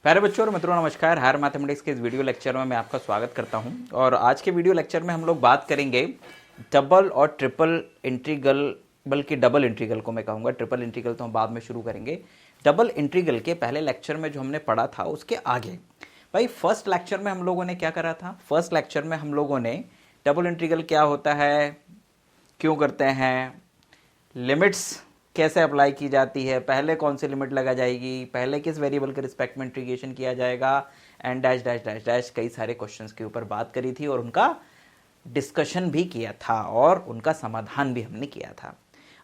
प्यारे बच्चों और मित्रों नमस्कार। हायर मैथमेटिक्स के इस वीडियो लेक्चर में मैं आपका स्वागत करता हूं। और आज के वीडियो लेक्चर में हम लोग बात करेंगे डबल और ट्रिपल इंटीग्रल, बल्कि डबल इंटीग्रल को मैं कहूँगा, ट्रिपल इंटीग्रल तो हम बाद में शुरू करेंगे। डबल इंटीग्रल के पहले लेक्चर में जो हमने पढ़ा था उसके आगे भाई फर्स्ट लेक्चर में हम लोगों ने क्या करा था। फर्स्ट लेक्चर में हम लोगों ने डबल इंटीग्रल क्या होता है, क्यों करते हैं, लिमिट्स कैसे अप्लाई की जाती है, पहले कौन सी लिमिट लगा जाएगी, पहले किस वेरिएबल के रिस्पेक्ट में इंटीग्रेशन किया जाएगा, and dash dash dash dash कई सारे क्वेश्चंस के ऊपर बात करी थी और उनका डिस्कशन भी किया था और उनका समाधान भी हमने किया था।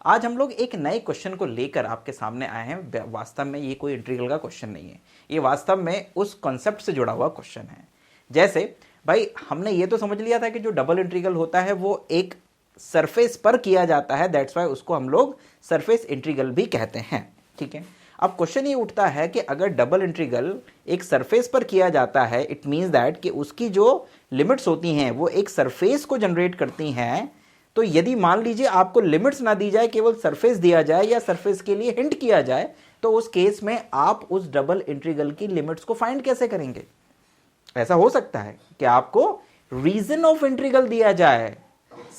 आज हम लोग एक नए क्वेश्चन को लेकर आपके सामने आए हैं। वास्तव में ये कोई इंटीग्रल का क्वेश्चन नहीं है, ये वास्तव में उस कॉन्सेप्ट से जुड़ा हुआ क्वेश्चन है। जैसे भाई हमने ये तो समझ लिया था कि जो डबल इंटीग्रल होता है वो एक सरफेस पर किया जाता है, दैट्स वाई उसको हम लोग सरफेस इंटीग्रल भी कहते हैं। ठीक है, अब क्वेश्चन ये उठता है कि अगर डबल इंटीग्रल एक सरफेस पर किया जाता है, इट मींस दैट कि उसकी जो लिमिट्स होती हैं वो एक सरफेस को जनरेट करती हैं। तो यदि मान लीजिए आपको लिमिट्स ना दी जाए, केवल सरफेस दिया जाए या सरफेस के लिए हिंट किया जाए, तो उस केस में आप उस डबल इंटीग्रल की लिमिट्स को फाइंड कैसे करेंगे। ऐसा हो सकता है कि आपको रीजन ऑफ इंटीग्रल दिया जाए,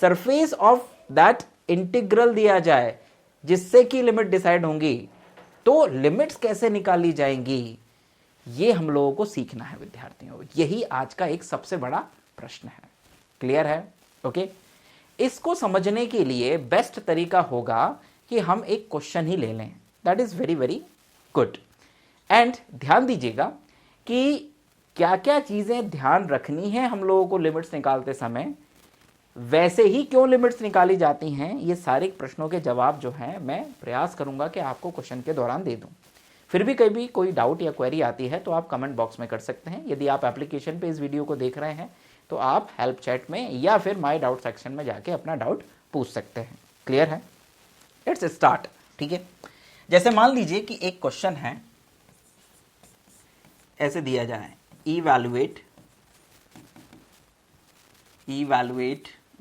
सरफेस ऑफ दैट इंटीग्रल दिया जाए, जिससे कि लिमिट डिसाइड होंगी, तो लिमिट्स कैसे निकाली जाएंगी ये हम लोगों को सीखना है विद्यार्थियों। यही आज का एक सबसे बड़ा प्रश्न है। क्लियर है? ओके, इसको समझने के लिए बेस्ट तरीका होगा कि हम एक क्वेश्चन ही ले लें। That is very very good. And ध्यान दीजिएगा कि क्या क्या चीजें ध्यान रखनी है हम लोगों को लिमिट्स निकालते समय, वैसे ही क्यों लिमिट्स निकाली जाती हैं, ये सारे प्रश्नों के जवाब जो हैं मैं प्रयास करूंगा कि आपको क्वेश्चन के दौरान दे दूं। फिर भी कभी कोई डाउट या क्वेरी आती है तो आप कमेंट बॉक्स में कर सकते हैं। यदि आप एप्लीकेशन पे इस वीडियो को देख रहे हैं तो आप हेल्प चैट में या फिर माय डाउट सेक्शन में जाके अपना डाउट पूछ सकते हैं। क्लियर है? Let's start. ठीक है, जैसे मान लीजिए कि एक क्वेश्चन है, ऐसे दिया जाए, evaluate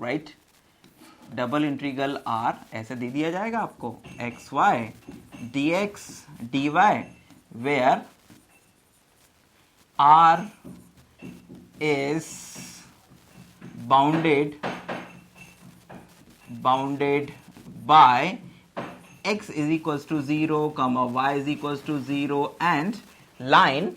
right double integral R, ऐसे दे दिया जाएगा आपको, x y d x d y, where R is bounded by x is equals to 0, y is equals to 0 and line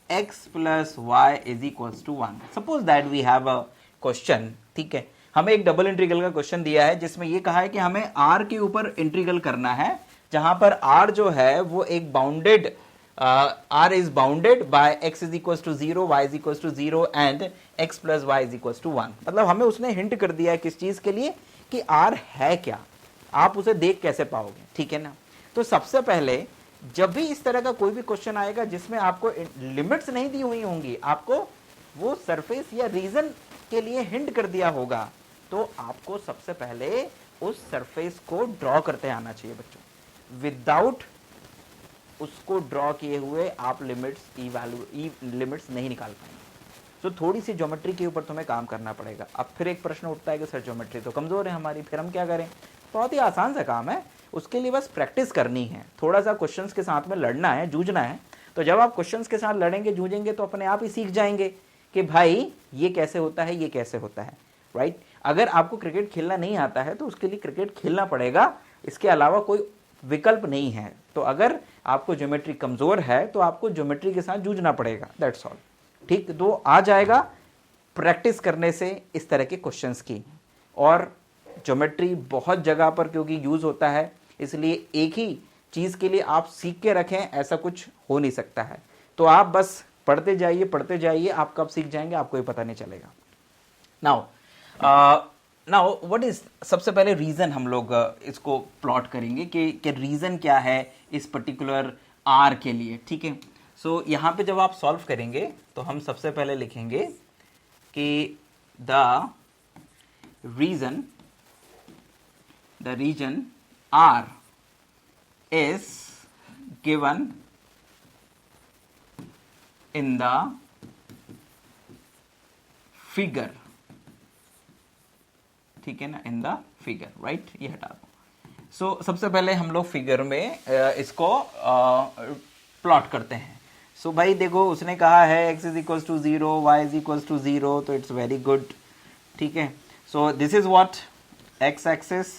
x plus y is equals to 1. Suppose that we have a question. ठीक है, हमें एक double integral का question दिया है जिसमें ये कहा है कि हमें r के ऊपर इंटीग्रल करना है, जहां पर r जो है वो एक bounded r is bounded by x is equals to 0, y is equals to 0 and x plus y is equals to 1. मतलब हमें उसने हिंट कर दिया है किस चीज के लिए कि r है क्या, आप उसे देख कैसे पाओगे। ठीक है ना? तो सबसे पहले जब भी इस तरह का कोई भी क्वेश्चन आएगा जिसमें आपको लिमिट्स नहीं दी हुई होंगी, आपको वो सरफेस या रीजन के लिए हिंट कर दिया होगा, तो आपको सबसे पहले उस सरफेस को ड्रॉ करते आना चाहिए बच्चों। विदाउट उसको ड्रॉ किए हुए आप लिमिट्स नहीं निकाल पाएंगे। तो थोड़ी सी ज्योमेट्री के ऊपर तुम्हें काम करना पड़ेगा। अब फिर एक प्रश्न उठता है कि सर ज्योमेट्री तो कमजोर है हमारी, फिर हम क्या करें। बहुत ही आसान सा काम है, उसके लिए बस प्रैक्टिस करनी है, थोड़ा सा क्वेश्चंस के साथ में लड़ना है, जूझना है। तो जब आप क्वेश्चंस के साथ लड़ेंगे, जूझेंगे, तो अपने आप ही सीख जाएंगे कि भाई ये कैसे होता है, ये कैसे होता है। राइट? अगर आपको क्रिकेट खेलना नहीं आता है तो उसके लिए क्रिकेट खेलना पड़ेगा, इसके अलावा कोई विकल्प नहीं है। तो अगर आपको ज्योमेट्री कमजोर है तो आपको ज्योमेट्री के साथ जूझना पड़ेगा, दैट्स ऑल। ठीक, तो आ जाएगा प्रैक्टिस करने से इस तरह के क्वेश्चंस की। और ज्योमेट्री बहुत जगह पर क्योंकि यूज होता है, इसलिए एक ही चीज के लिए आप सीख के रखें ऐसा कुछ हो नहीं सकता है। तो आप बस पढ़ते जाइए, आप कब सीख जाएंगे आपको ही पता नहीं चलेगा। नाउ व्हाट इज, सबसे पहले रीजन हम लोग इसको प्लॉट करेंगे कि रीजन क्या है इस पर्टिकुलर आर के लिए। ठीक है, सो यहाँ पे जब आप सॉल्व करेंगे तो हम सबसे पहले लिखेंगे कि the region R is given in the figure. ठीक है ना, इन द फिगर, राइट, ये हटा दो। सबसे पहले हम लोग फिगर में इसको प्लॉट करते हैं। भाई देखो, उसने कहा है x is equal to 0, y is equal to 0, तो इट्स वेरी गुड, ठीक है। This is what x axis,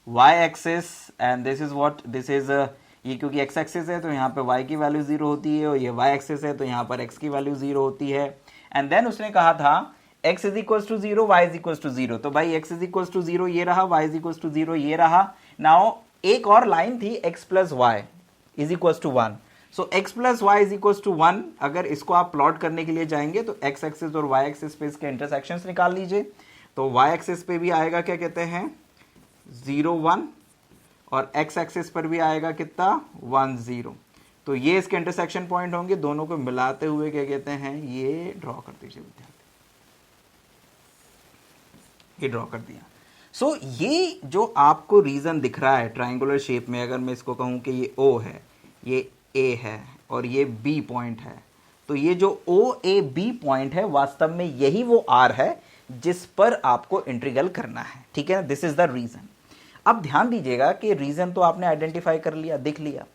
y axis and this is what, this is ये क्योंकि x एक्सिस है तो यहाँ पे y की वैल्यू 0 होती है, और ये y एक्सिस है तो यहाँ पर x की वैल्यू 0 होती है। एंड देन उसने कहा था x is equal to 0, y is equal to 0, तो भाई x इज इक्वल टू 0 ये रहा, y इज इक्वल टू 0 ये रहा। नाउ एक और लाइन थी x plus y is equal to 1, x plus y is equal to 1। अगर इसको आप प्लॉट करने के लिए जाएंगे तो x एक्सिस और y एक्सिस पे इसके इंटरसेक्शंस निकाल लीजिए। तो y एक्सिस पे भी आएगा क्या कहते हैं 0 1, और x एक्सिस पर भी आएगा कितना 1 0। तो ये इसके इंटरसेक्शन पॉइंट होंगे, दोनों को मिलाते हुए क्या कहते हैं, ये ड्रॉ कर दीजिए विद्यार्थी, ये ड्रॉ कर दिया। ये जो आपको रीजन दिख रहा है ट्रायंगुलर शेप में, अगर मैं इसको कहूं कि ये O है, ये A है और ये B पॉइंट है, तो ये जो OAB पॉइंट है वास्तव में यही वो R है जिस पर आपको इंटीग्रल करना है, ठीक है ना। This is the region. अब ध्यान दीजिएगा कि रीजन तो आपने आइडेंटिफाई कर लिया, दिख लिया,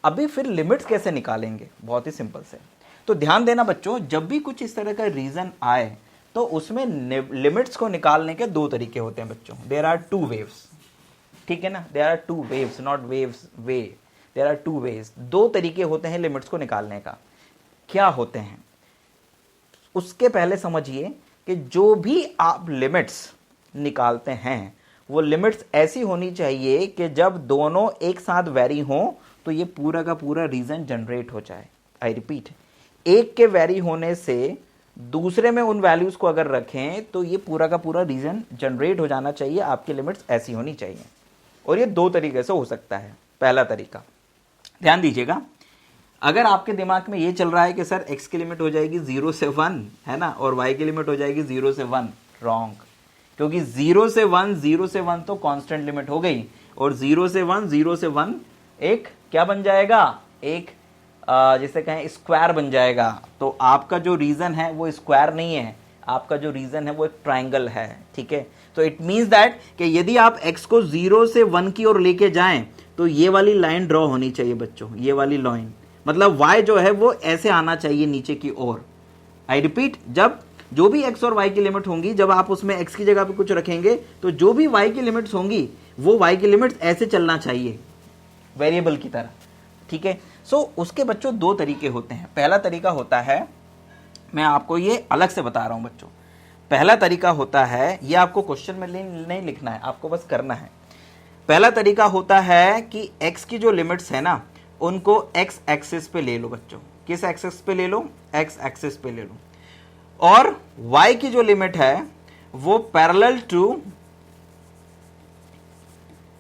अभी फिर लिमिट्स कैसे निकालेंगे, बहुत ही सिंपल से। तो ध्यान देना बच्चों, जब भी कुछ इस तरह का रीजन आए तो उसमें लिमिट्स को निकालने के दो तरीके होते हैं बच्चों। देयर आर टू वेव्स, ठीक है ना, there are two waves, not waves way, there are two ways. दो तरीके होते हैं लिमिट्स को निकालने का। क्या होते हैं उसके पहले समझिए कि जो भी आप लिमिट्स निकालते हैं वो लिमिट्स ऐसी होनी चाहिए कि जब दोनों एक साथ वेरी हो तो ये पूरा का पूरा रीजन जनरेट हो जाए। आई रिपीट, एक के वेरी होने से दूसरे में उन वैल्यूज को अगर रखें तो ये पूरा का पूरा रीजन जनरेट हो जाना चाहिए। आपकी लिमिट्स ऐसी होनी चाहिए, और ये दो तरीके से हो सकता है। पहला तरीका ध्यान दीजिएगा, अगर आपके दिमाग में ये चल रहा है कि सर x की लिमिट हो जाएगी 0 से 1 है ना, और y की लिमिट हो जाएगी 0 से 1, रॉन्ग। क्योंकि 0 से 1, 0 से 1 तो कांस्टेंट लिमिट हो गई, और 0 से 1, 0 से 1 एक क्या बन जाएगा, एक जिसे कहें स्क्वायर बन जाएगा। तो आपका जो रीजन है वो स्क्वायर नहीं है, आपका जो रीजन है वो एक ट्राइंगल है, ठीक है। तो इट मींस दैट कि यदि आप x को 0 से 1 की ओर लेके जाएं तो ये वाली लाइन ड्रॉ होनी चाहिए बच्चों, ये वाली लाइन, मतलब y जो है वो ऐसे आना चाहिए नीचे की ओर। आई रिपीट, जब जो भी x और y की लिमिट होंगी, जब आप उसमें x की जगह पे कुछ रखेंगे तो जो भी y की लिमिट्स होंगी वो y की लिमिट्स ऐसे चलना चाहिए, वेरिएबल की तरह, ठीक है। उसके बच्चों दो तरीके होते हैं। पहला तरीका होता है, मैं आपको ये अलग से बता रहा हूं बच्चों, पहला तरीका होता है, ये आपको क्वेश्चन में नहीं लिखना है, आपको बस करना है। पहला तरीका होता है कि x की जो लिमिट्स है ना उनको x एक्सिस पे ले लो बच्चों। किस एक्सिस पे ले लो, x एक्सिस पे ले लो, और y की जो लिमिट है वो पैरेलल टू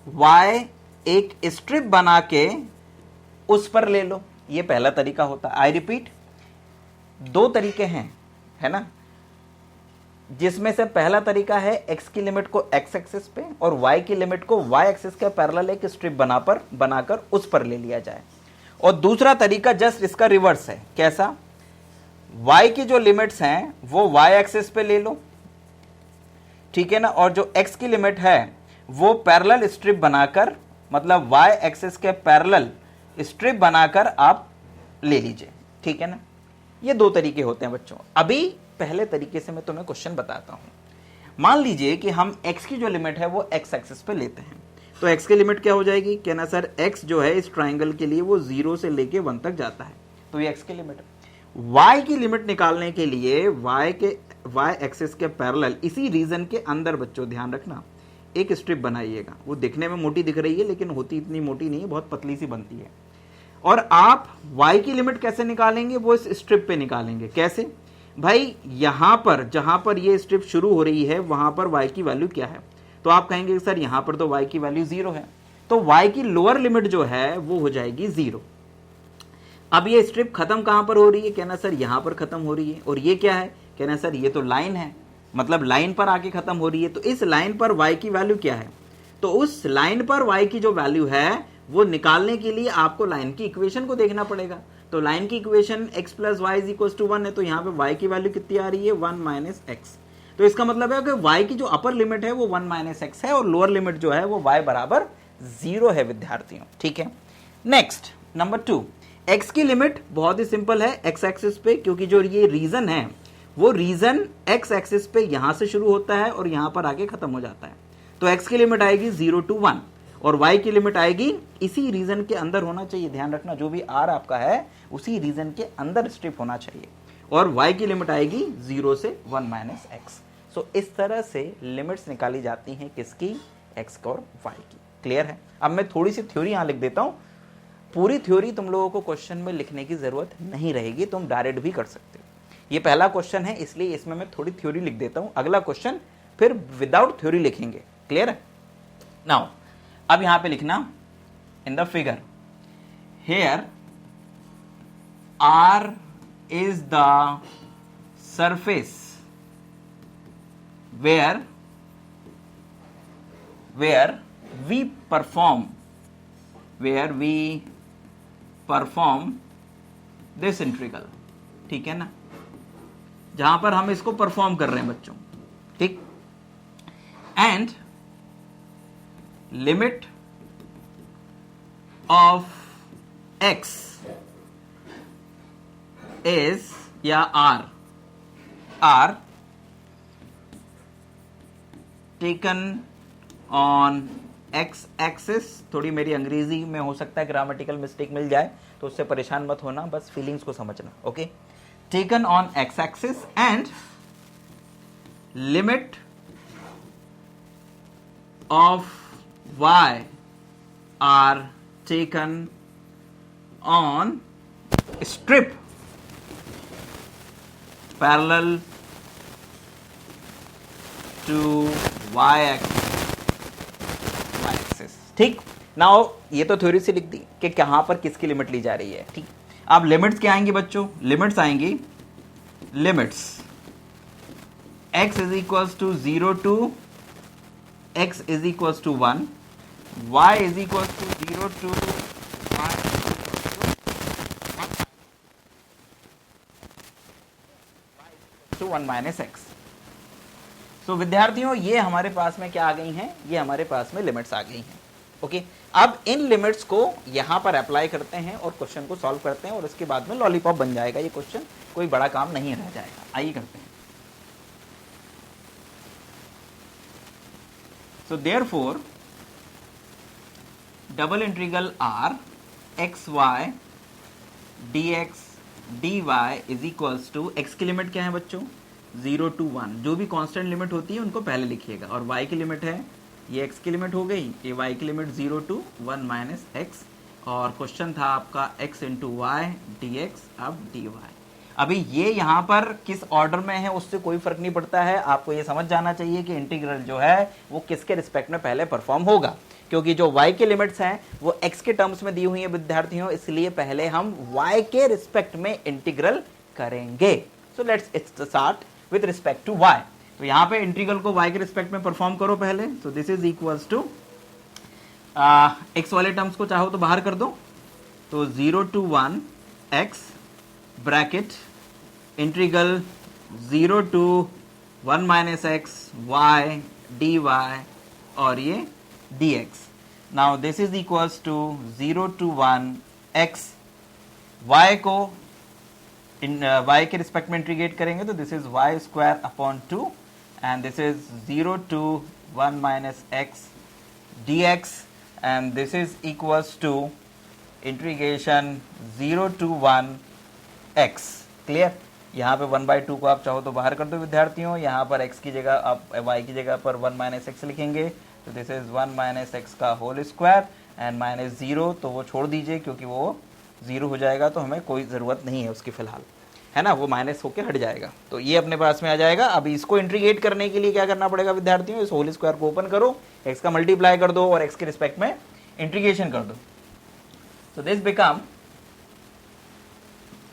y एक स्ट्रिप बना के उस पर ले लो। ये पहला तरीका होता है। आई रिपीट, दो तरीके हैं, है ना, जिसमें से पहला तरीका है x की लिमिट को x एक्सिस पे और y की लिमिट को y एक्सिस के पैरेलल एक स्ट्रिप बनाकर उस पर ले लिया जाए। और दूसरा तरीका जस्ट इसका रिवर्स है। कैसा, y की जो लिमिट्स हैं वो y एक्सिस पे ले लो, ठीक है ना, और जो x की लिमिट है वो पैरेलल स्ट्रिप बनाकर, मतलब y एक्सिस के पैरेलल स्ट्रिप बनाकर आप ले लीजिए, ठीक है ना। ये दो तरीके होते हैं बच्चों। अभी पहले तरीके से मैं तुम्हें क्वेश्चन बताता हूं। मान लीजिए कि हम x की जो लिमिट है वो x एक्सिस पे लेते हैं, तो x की लिमिट क्या हो जाएगी, कहना सर x जो है इस ट्राइंगल के लिए वो 0 से लेके 1 तक जाता है, तो ये x की लिमिट है। y की लिमिट निकालने के लिए y एक्सिस के पैरेलल इसी रीजन के अंदर बच्चों ध्यान रखना एक स्ट्रिप बनाइएगा। वो दिखने में मोटी दिख रही है लेकिन होती इतनी मोटी नहीं है, बहुत पतली सी बनती है। और आप y की लिमिट कैसे निकालेंगे, वो इस स्ट्रिप पे निकालेंगे। कैसे भाई, यहां पर जहां पर ये स्ट्रिप शुरू हो रही है वहां पर y की वैल्यू क्या है, तो आप कहेंगे सर यहां पर तो y की वैल्यू 0 है, तो y की लोअर लिमिट जो है वो हो जाएगी 0। अब ये स्ट्रिप खत्म कहां पर हो रही है, कहना सर यहां पर खत्म हो रही है, और ये क्या है, कहना सर ये तो लाइन है, मतलब लाइन पर आके खत्म हो रही है, तो इस लाइन पर y की वैल्यू क्या है, तो उस लाइन पर y की जो वैल्यू है वो निकालने के लिए आपको लाइन की इक्वेशन को देखना पड़ेगा। तो लाइन की equation x plus y is equal to 1 है, तो यहाँ पे y की वैल्यू कितनी आ रही है, 1 माइनस एक्स। तो इसका मतलब है कि y की जो अपर लिमिट है वो 1 माइनस एक्स है, और लोअर लिमिट जो है वो y बराबर 0 है विद्यार्थियों, ठीक है। नेक्स्ट नंबर 2, x की लिमिट बहुत ही सिंपल है x एक्सिस पे, क्योंकि जो ये रीजन है वो रीजन x एक्सिस पे यहां से शुरू होता है और यहां पर आके खत्म हो जाता है। तो x की लिमिट आएगी 0 to 1 और y की लिमिट आएगी इसी रीजन के अंदर होना चाहिए, ध्यान रखना जो भी r आपका है उसी रीजन के अंदर स्ट्रिप होना चाहिए, और y की लिमिट आएगी 0 से 1 माइनस एक्स। सो इस तरह से लिमिट्स निकाली जाती हैं किसकी, x और y की। क्लियर है। अब मैं थोड़ी सी थ्योरी यहां लिख देता हूं, पूरी थ्योरी तुम लोगों को क्वेश्चन में लिखने की जरूरत नहीं रहेगी, तुम डायरेक्ट भी कर सकते हो। ये पहला क्वेश्चन है इसलिए इसमें मैं थोड़ी थ्योरी लिख देता हूं, अगला क्वेश्चन फिर विदाउट थ्योरी लिखेंगे। क्लियर है। नाउ अब यहां पे लिखना in the figure, here R is the surface where we perform this integral, ठीक है ना, जहां पर हम इसको परफॉर्म कर रहे हैं बच्चों, ठीक। And limit of x is या r taken on x axis। थोड़ी मेरी अंग्रेजी में हो सकता है ग्रामेटिकल मिस्टेक मिल जाए तो उससे परेशान मत होना, बस फीलिंग्स को समझना। Okay, taken on x axis and limit of y are taken on strip parallel to y axis, ठीक। नाउ ये तो थ्योरी से लिख दी कि कहां पर किसकी लिमिट ली जा रही है, ठीक। अब लिमिट्स क्या आएंगी बच्चों, लिमिट्स आएंगी, limits x is equals to 0 to x is equals to 1, y is equals to 0 to to 1 minus x. So विद्यार्थियों ये हमारे पास में क्या आ गई हैं, ये हमारे पास में लिमिट्स आ गई हैं। ओके, अब इन लिमिट्स को यहां पर अप्लाई करते हैं और क्वेश्चन को सॉल्व करते हैं और उसके बाद में लॉलीपॉप बन जाएगा ये क्वेश्चन, कोई बड़ा काम नहीं रह जाएगा। आइए करते हैं। So therefore double integral R x y d x d y is equals to, x की लिमिट क्या है बच्चों 0 to 1, जो भी कांस्टेंट लिमिट होती है उनको पहले लिखिएगा, और y की लिमिट है, ये x की लिमिट हो गई, ये y की लिमिट 0 to 1 माइनस एक्स, और क्वेश्चन था आपका x into y d x अब dy। अभी ये यहाँ पर किस ऑर्डर में है उससे कोई फर्क नहीं पड़ता है, आपको ये समझ जाना चाहिए कि इंटीग्रल जो है वो किसके रिस्पेक्ट में पहले परफॉर्म होगा, क्योंकि जो y के लिमिट्स हैं वो x के टर्म्स में दी हुई है विद्यार्थियों, इसलिए पहले हम y के रिस्पेक्ट में इंटीग्रल करेंगे। So let's start with respect to y। तो यहाँ पे इंटीग्रल को y के रिस्पेक्ट में परफॉर्म करो पहले। So this is equals to x वाले टर्म्स को चाहो तो बाहर कर दो, तो 0 to 1 x bracket integral 0 to 1 minus x y dy और ये dx। Now this is equals to 0 to 1 x, y को y के रिस्पेक्ट में इंटीग्रेट करेंगे तो this is y square upon 2 and this is 0 to 1 minus x dx and this is equals to integration 0 to 1 x। Clear. यहाँ पे 1/2 को आप चाहो तो बाहर कर दो विद्यार्थियों, यहाँ पर x की जगह आप y की जगह पर 1 माइनस एक्स लिखेंगे, तो दिस इज 1 माइनस एक्स का होल स्क्वायर एंड माइनस 0, तो वो छोड़ दीजिए क्योंकि वो 0 हो जाएगा तो हमें कोई ज़रूरत नहीं है उसकी फ़िलहाल, है ना, वो माइनस होके हट जाएगा, तो ये अपने पास में आ जाएगा। अभी इसको इंटीग्रेट करने के लिए क्या करना पड़ेगा विद्यार्थियों, इस होल स्क्वायर को ओपन करो, x का मल्टीप्लाई कर दो और x के रिस्पेक्ट में इंटीग्रेशन कर दो, so this become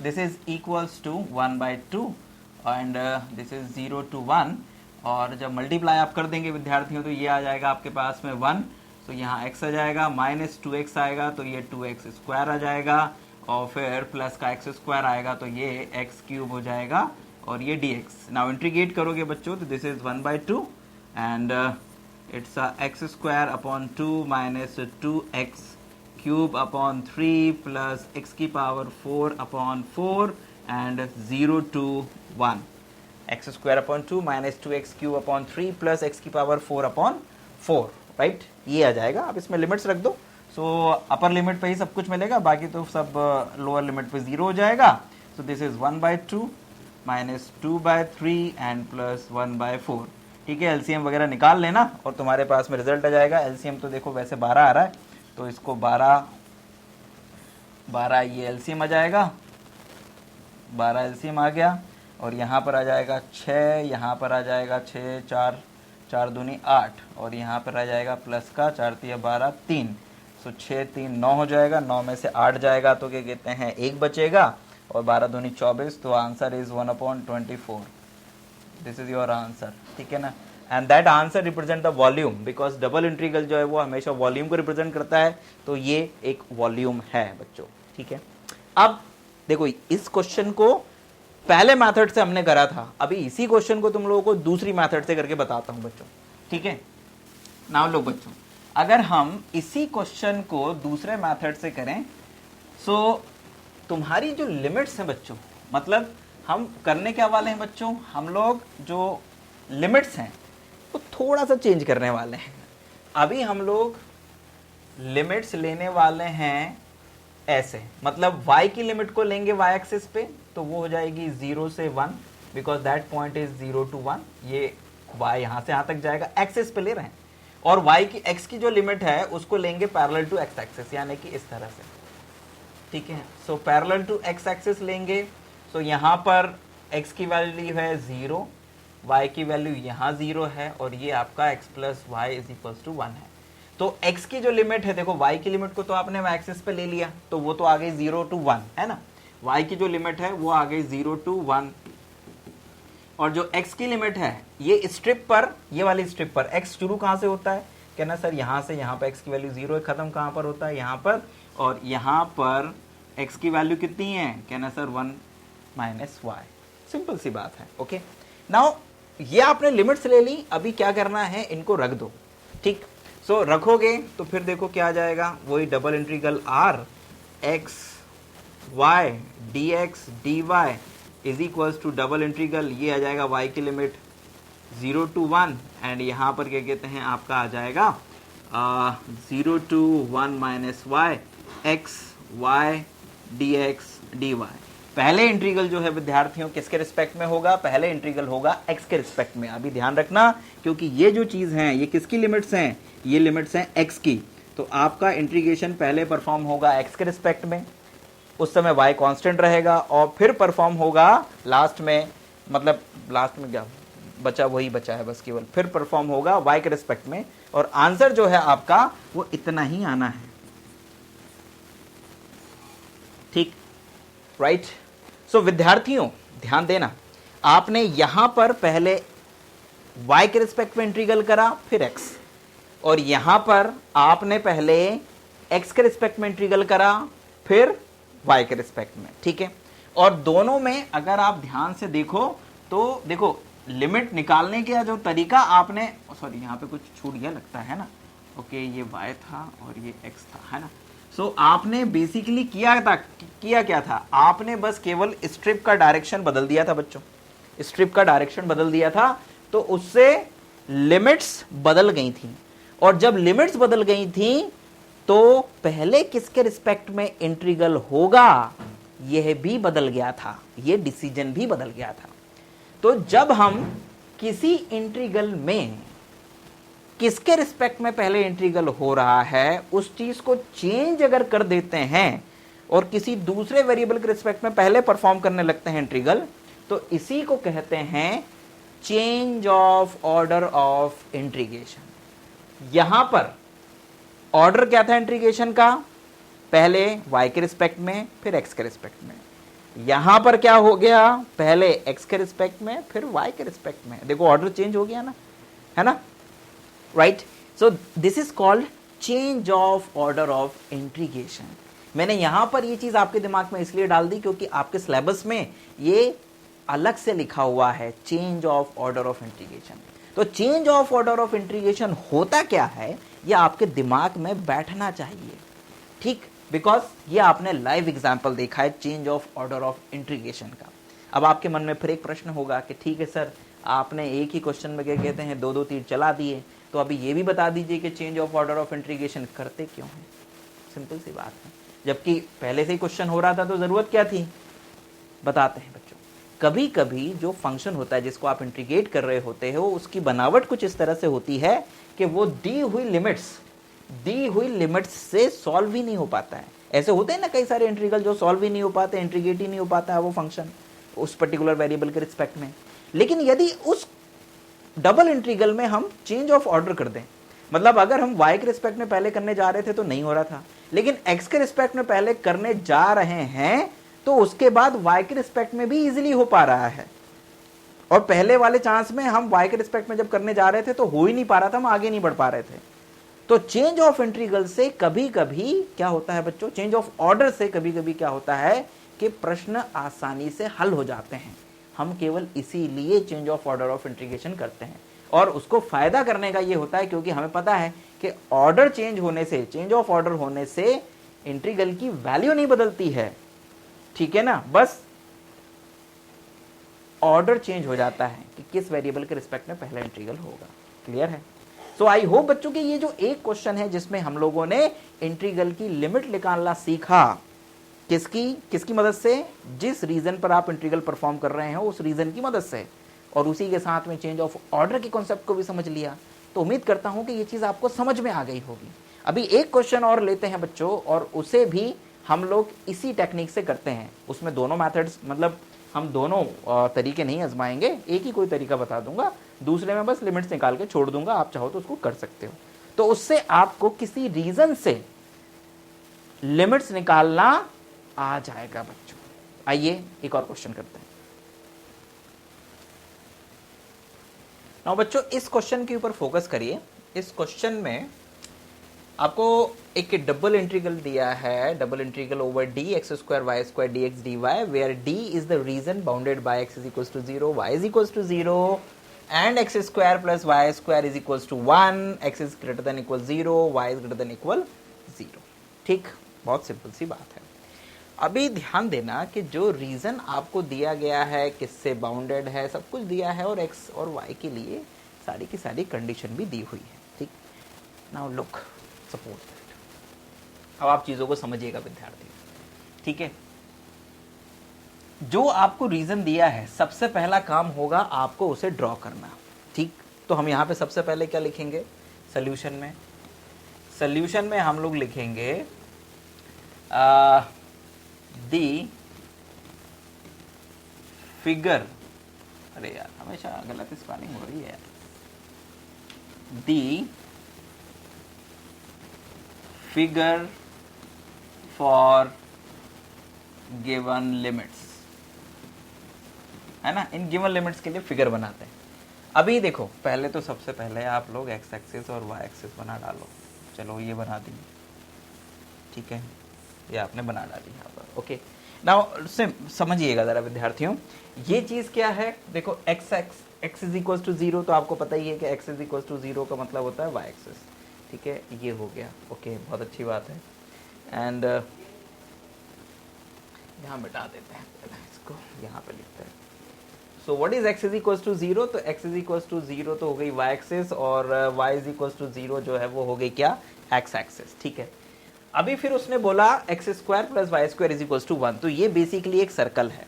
this is equals to 1/2 and this is 0 to 1, और जब मल्टीप्लाई आप कर देंगे विद्यार्थियों तो ये आ जाएगा आपके पास में 1, तो यहाँ x आ जाएगा, माइनस 2x आएगा तो ये 2x स्क्वायर आ जाएगा, और फिर प्लस का x स्क्वायर आएगा तो ये x क्यूब हो जाएगा और ये dx। नाउ इंटीग्रेट करोगे बच्चों तो this is 1/2 and it's x square upon 2 minus 2x cube upon 3 plus x की power 4 upon 4 and 0 to 1. x square upon 2 minus 2x cube upon 3 plus x की power 4 upon 4, right? ये आ जाएगा. आप इसमें लिमिट्स रख दो. सो अपर लिमिट पे ही सब कुछ मिलेगा, बाकी तो सब लोअर लिमिट पे 0 हो जाएगा. सो this is 1/2 minus 2/3 and plus 1/4. ठीक है, एलसीएम वगैरह निकाल लेना और तुम्हारे पास में रिजल्ट आ जाएगा. एलसीएम तो देखो वैसे 12 आ रहा है, तो इसको 12 ये एलसीएम आ जाएगा. 12 एलसीएम आ गया और यहाँ पर आ जाएगा 6, यहाँ पर आ जाएगा 6, 4 दूनी 8 और यहाँ पर आ जाएगा प्लस का 4 3 12 3. सो 6 3 9 हो जाएगा. 9 में से 8 जाएगा तो क्या कहते हैं 1 बचेगा और 12 दूनी 24. तो answer is 1/24. This is your answer. ठीक है ना? And that answer represent the volume, because double integral जो है वो हमेशा वॉल्यूम को रिप्रेजेंट करता है. तो ये एक वॉल्यूम है बच्चों. ठीक है, अब देखो इस क्वेश्चन को पहले मेथड से हमने करा था, अभी इसी क्वेश्चन को तुम लोगों को दूसरी मेथड से करके बताता हूं बच्चों. ठीक है, नाउ लो बच्चों, अगर हम इसी क्वेश्चन को दूसरे मेथड से करें, सो तुम्हारी जो लिमिट्स हैं बच्चों, मतलब हम करने क्या वाले हैं बच्चों, हम लोग जो लिमिट्स हैं वो थोड़ा सा चेंज करने वाले हैं. अभी हम लोग लिमिट्स लेने वाले हैं ऐसे, मतलब y की लिमिट को लेंगे y एक्सिस पे, तो वो हो जाएगी 0 से 1, because that point is 0 to 1. ये y यहाँ से यहाँ तक जाएगा, एक्सिस पे ले रहे हैं. और y की x की जो लिमिट है उसको लेंगे पैरेलल टू x एक्सिस, यानी कि इस तरह से. ठीक है, so parallel to x axis लेंगे. सो यहाँ पर x की वैल्यू है 0, y की वैल्यू यहाँ 0 है और ये आपका x plus y is equal to 1 है. तो x की जो लिमिट है, देखो y की लिमिट को तो आपने y एक्सिस पे ले लिया, तो वो तो आ गई 0 to 1 है ना. y की जो लिमिट है वो आ गई 0 to 1 और जो x की लिमिट है ये स्ट्रिप पर, ये वाली स्ट्रिप पर x शुरू कहाँ से होता है, कहना सर यहाँ से. यहाँ पर x की वैल्यू 0 है, खत्म कहाँ पर होता है, यहाँ पर. और यहाँ पर x की वैल्यू कितनी है, कहना सर 1 माइनस वाई. सिंपल सी बात है. ओके, नाउ ये आपने लिमिट्स ले ली, अभी क्या करना है, इनको रख दो. ठीक, सो रखोगे तो फिर देखो क्या आ जाएगा, वही double integral r x y dx dy is equals to double integral, ये आ जाएगा y की लिमिट 0 to 1 एंड यहाँ पर क्या कहते हैं आपका आ जाएगा 0 to 1 minus y x y dx dy. पहले इंटीग्रल जो है विद्यार्थियों किसके रिस्पेक्ट में होगा, पहले इंटीग्रल होगा x के रिस्पेक्ट में. अभी ध्यान रखना, क्योंकि ये जो चीज है ये किसकी लिमिट्स हैं, ये लिमिट्स हैं x की. तो आपका इंटीग्रेशन पहले परफॉर्म होगा x के रिस्पेक्ट में, उस समय y कांस्टेंट रहेगा, और फिर परफॉर्म होगा लास्ट में, मतलब लास्ट में क्या बचा, वही बचा है बस केवल, फिर परफॉर्म होगा y के रिस्पेक्ट में. और आंसर जो है आपका वो इतना ही आना है. ठीक, राइट. सो विद्यार्थियों ध्यान देना, आपने यहां पर पहले y के रिस्पेक्ट में इंटीग्रल करा, फिर x, और यहां पर आपने पहले x के रिस्पेक्ट में इंटीग्रल करा, फिर y के रिस्पेक्ट में. ठीक है, और दोनों में अगर आप ध्यान से देखो तो देखो लिमिट निकालने का जो तरीका आपने, सॉरी यहाँ पे कुछ छूट गया लगता है ना. ओके, ये y था और ये x था, है ना. सो आपने बेसिकली किया क्या था, आपने बस केवल स्ट्रिप का डायरेक्शन बदल दिया था बच्चों. स्ट्रिप का डायरेक्शन बदल दिया था तो उससे लिमिट्स बदल गई थी, और जब लिमिट्स बदल गई थी तो पहले किसके रिस्पेक्ट में इंटीग्रल होगा यह भी बदल गया था, यह डिसीजन भी बदल गया था. तो जब हम किसी इंटीग्रल में किसके रिस्पेक्ट में पहले इंटीग्रल हो रहा है उस चीज को चेंज अगर कर देते हैं और किसी दूसरे वेरिएबल के रिस्पेक्ट में पहले परफॉर्म करने लगते हैं इंटीग्रल, तो इसी को कहते हैं change of order of integration. यहां पर ऑर्डर क्या था इंटीग्रेशन का, पहले y के रिस्पेक्ट में फिर x के रिस्पेक्ट में. यहां पर क्या हो गया, पहले x के रिस्पेक्ट में फिर y के रिस्पेक्ट में. देखो ऑर्डर चेंज हो गया ना, है ना, right. So this is called change of order of integration. मैंने यहां पर ये चीज आपके दिमाग में इसलिए डाल दी क्योंकि आपके सिलेबस में ये अलग से लिखा हुआ है, change of order of integration. तो change of order of integration होता क्या है, ये आपके दिमाग में बैठना चाहिए, ठीक, बिकॉज ये आपने लाइव एग्जाम्पल देखा है change of order of integration का। अब आपके मन में फिर एक प्रश्न होगा कि ठीक है सर, आपने एक ही क्वेश्चन में क्या कहते हैं दो दो तीर चला दिए, तो अभी ये भी बता दीजिए कि change of order of integration करते क्यों हैं। सिंपल सी बात है, जबकि पहले से ही क्वेश्चन हो रहा था तो जरूरत क्या थी। बताते हैं बच्चों, कभी कभी जो फंक्शन होता है जिसको आप इंटीग्रेट कर रहे होते हो, उसकी बनावट कुछ इस तरह से होती है कि वो दी हुई लिमिट्स से सॉल्व ही नहीं हो पाता है। ऐसे होते हैं ना कई सारे इंटीग्रल जो सॉल्व ही नहीं हो पाते, इंटीग्रेट ही नहीं हो पाता है वो फंक्शन उस पर्टिकुलर वेरिएबल के रिस्पेक्ट में। लेकिन यदि उस डबल इंटीग्रल में हम चेंज ऑफ ऑर्डर कर दें, मतलब अगर हम y के रिस्पेक्ट में पहले करने जा रहे थे तो नहीं हो रहा था, लेकिन x के रिस्पेक्ट में पहले करने जा रहे हैं तो उसके बाद y के रिस्पेक्ट में भी इजीली हो पा रहा है। और पहले वाले चांस में हम y के रिस्पेक्ट में जब करने जा रहे थे तो हो ही नहीं पा रहा था, हम आगे नहीं बढ़ पा रहे थे। तो चेंज ऑफ इंटीग्रल से कभी कभी क्या होता है बच्चों, चेंज ऑफ ऑर्डर से कभी कभी क्या होता है कि प्रश्न आसानी से हल हो जाते हैं। हम केवल इसीलिए change of order of integration करते हैं, और उसको फायदा करने का ये होता है क्योंकि हमें पता है कि ऑर्डर चेंज होने से, चेंज ऑफ ऑर्डर होने से इंटीग्रल की वैल्यू नहीं बदलती है, ठीक है ना, बस ऑर्डर चेंज हो जाता है कि किस वेरिएबल के रिस्पेक्ट में पहला इंटीग्रल होगा। क्लियर है। सो आई होप बच्चों कि ये जो एक क्वेश्चन है जिसमें हम लोगों ने इंटीग्रल की लिमिट निकालना सीखा, किसकी मदद से, जिस रीजन पर आप इंटीग्रल परफॉर्म कर रहे हो उस रीजन की मदद से, और उसी के साथ में चेंज ऑफ ऑर्डर के कॉन्सेप्ट को भी समझ लिया, तो उम्मीद करता हूं कि ये चीज आपको समझ में आ गई होगी। अभी एक क्वेश्चन और लेते हैं बच्चों, और उसे भी हम लोग इसी टेक्निक से करते हैं। उसमें दोनों मेथड्स, मतलब हम दोनों तरीके नहीं आजमाएंगे, एक ही कोई तरीका बता दूंगा, दूसरे में बस लिमिट्स निकाल के छोड़ दूंगा, आप चाहो तो उसको कर सकते हो। तो उससे आपको किसी रीजन से लिमिट्स निकालना आ जाएगा बच्चों। आइए एक और क्वेश्चन करते हैं। नाउ बच्चों इस क्वेश्चन के ऊपर फोकस करिए। इस क्वेश्चन में आपको एक डबल इंटीग्रल दिया है, double integral over d x square y square d x d y, where D is the region bounded by x is equal to 0, y is equal to 0 and x square plus y square is equal to 1, x is greater than equal 0, y is greater than equal 0। ठीक, बहुत simple सी बात है। अभी ध्यान देना कि जो reason आपको दिया गया है, किससे बाउंडेड है, सब कुछ दिया है, और एक्स और वाई के लिए सारी की सारी कंडीशन भी दी हुई है। ठीक, नाउ लुक सपोज दैट। अब आप चीजों को समझिएगा विद्यार्थी, ठीक है। जो आपको रीजन दिया है, सबसे पहला काम होगा आपको उसे ड्रॉ करना। ठीक, तो हम यहां पे सबसे पहले क्या लिखेंगे, सॉल्यूशन में हम लोग लिखेंगे दी फिगर, अरे यार हमेशा गलत स्पेलिंग हो रही है, दी फिगर फॉर गिवन लिमिट्स, है ना। इन गिवन लिमिट्स के लिए फिगर बनाते हैं। अभी देखो, पहले तो सबसे पहले आप लोग एक्स एक्सिस और वाई एक्सिस बना डालो। चलो ये बना दी, ठीक है, ये आपने बना डाली यहाँ पर। ओके, नाउ समझिएगा जरा विद्यार्थियों, ये चीज क्या है। देखो एक्स इज इक्वल टू 0, तो आपको पता ही है कि एक्स इज इक्वल टू 0 का मतलब होता है वाई एक्सिस। ठीक है, ये हो गया। ओके, बहुत अच्छी बात है। एंड यहाँ मिटा देते हैं इसको, यहाँ पे लिखते हैं। So what is x is equal to 0, तो एक्स इज इक्वल टू 0 तो हो गई वाई एक्सिस, और वाई इज इक्वल टू 0 जो है वो हो गई क्या, एक्स एक्सिस। ठीक है, अभी फिर उसने बोला x square plus y square is equal to 1, तो ये बेसिकली एक सर्कल है,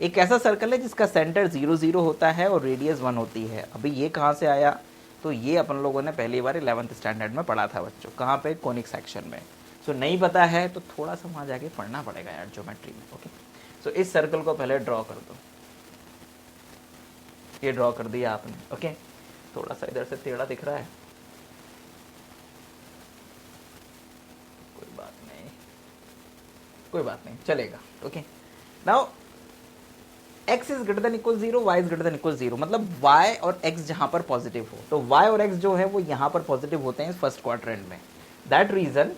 एक ऐसा सर्कल है जिसका सेंटर 0 0 होता है और रेडियस 1 होती है। अभी ये कहाँ से आया, तो ये अपन लोगों ने पहली बार 11th स्टैंडर्ड में पढ़ा था बच्चों, कहाँ पे, कोनिक सेक्शन में। सो नहीं पता है तो थोड़ा सा वहाँ जाके पढ़ना पड़ेगा यार, ज्योमेट्री में। ओके, सो इस सर्कल को पहले ड्रॉ कर दो, ये ड्रॉ कर दिया आपने। ओके, थोड़ा सा इधर से टेढ़ा दिख रहा है, कोई बात नहीं, चलेगा। Okay, now x is greater than equal 0, y is greater than equal 0, मतलब y और x जहां पर पॉजिटिव हो, तो y और x जो है वो यहां पर पॉजिटिव होते हैं फर्स्ट क्वाड्रेंट में। That region